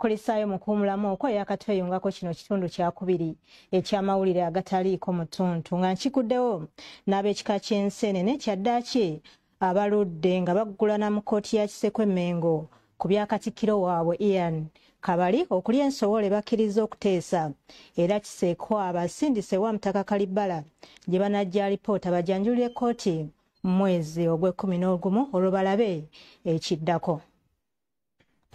okulisaayo mu kuwumulamu okwo yakatweyungako kino kitundu kyakubiri eky'amawulire agataliiko mutuntu nga nkikuddewo n'ab'ekika ky'Ensenene kyaddaaki abaludde nga baggulana mu kkooti ya Kisekwe Mengo ku bya Katikkiro waabwe Ian Kabali okulya ensowole bakkirizza okuteesa era Kisekwa abasindise wa Mutaka Kalibbala gye banajja alipoota bajanjulire kkooti mu mwezi ogw'E11 olwo balabe ekiddako.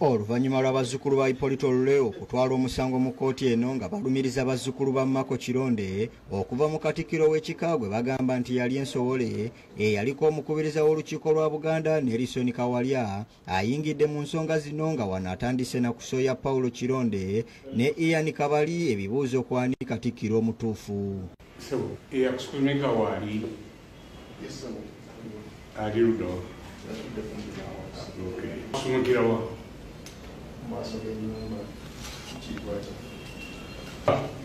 Oluvannyuma lw'abazzukulu ba Hippolyte Olule okutwala omusango mu kkooti eno nga balumiriza bazzukulu ba Mako Kironde okuva mu Katikkiro w'ekika gwe bagamba nti yali ensowole eyaliko omukubiriza w'olukiiko lwa Buganda Nelson Kawalya ayingidde mu nsonga zino nga wano atandise na kusoya Paulo Kironde ne Ian Kabali ebibuuzo ku ani Katikkiro omutuufu. Eyakusomeka waali ali ludo kusomekerawa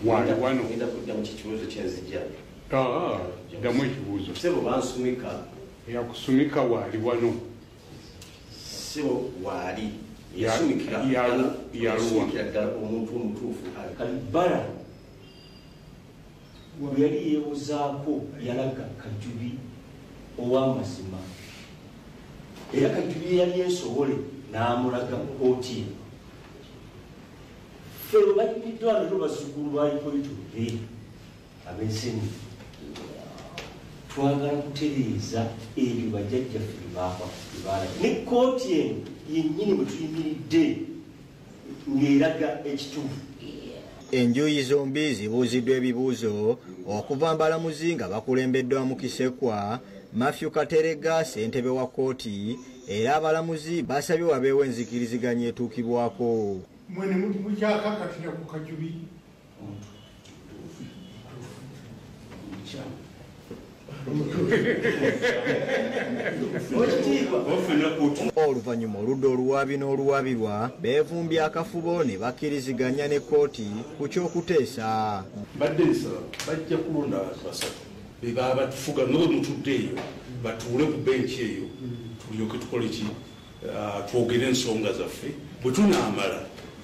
wali wano damu ekibuuzo eyakusomeka waali wano yaluwa Kalibbala yali yeewozaako yalaga Kajubi ow'amazima era Kajubi yali ensowole n'amulaga kkooti ffe bwe bayigiddwa leero bazzukulu ba Hippolyte Olule ab'Ensenene twagala kutereeza ebyo bajjajjaffe bye baalaga ne kkooti eno yennyini bwe tuyimiridde ng'eraga ekituufu. Enjuyi zombi zibuuziddwa ebibuuzo okuva mbalamuzi nga bakulembeddwa mu Kisekwa Matthew Katerega ssentebe wa kkooti era abalamuzi basabye wabeewo enzikiriziganya etuukibwako. Mwene mukyakakatira ku Kajubi oluvannyuma oludda oluwaabi n'oluwaabirwa beevumbye akafubo ne bakkiriziganya ne kkooti ku ky'okuteesa. badde nsaba bajja kulonda abantu basatu be baba batufuga n'obe mutudde eyo batuule ku benki eyo tulyoke tukole ki twogere ensonga zaffe bwe tunaamala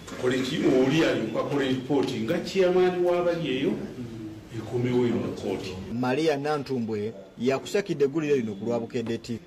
tukole ki oli akola eripooti nga chairman w'abali eyo ekomewo eyo mu kkooti. Maria Nantumbwe yakusakidde eggulire lino ku lwa Bukedde TV.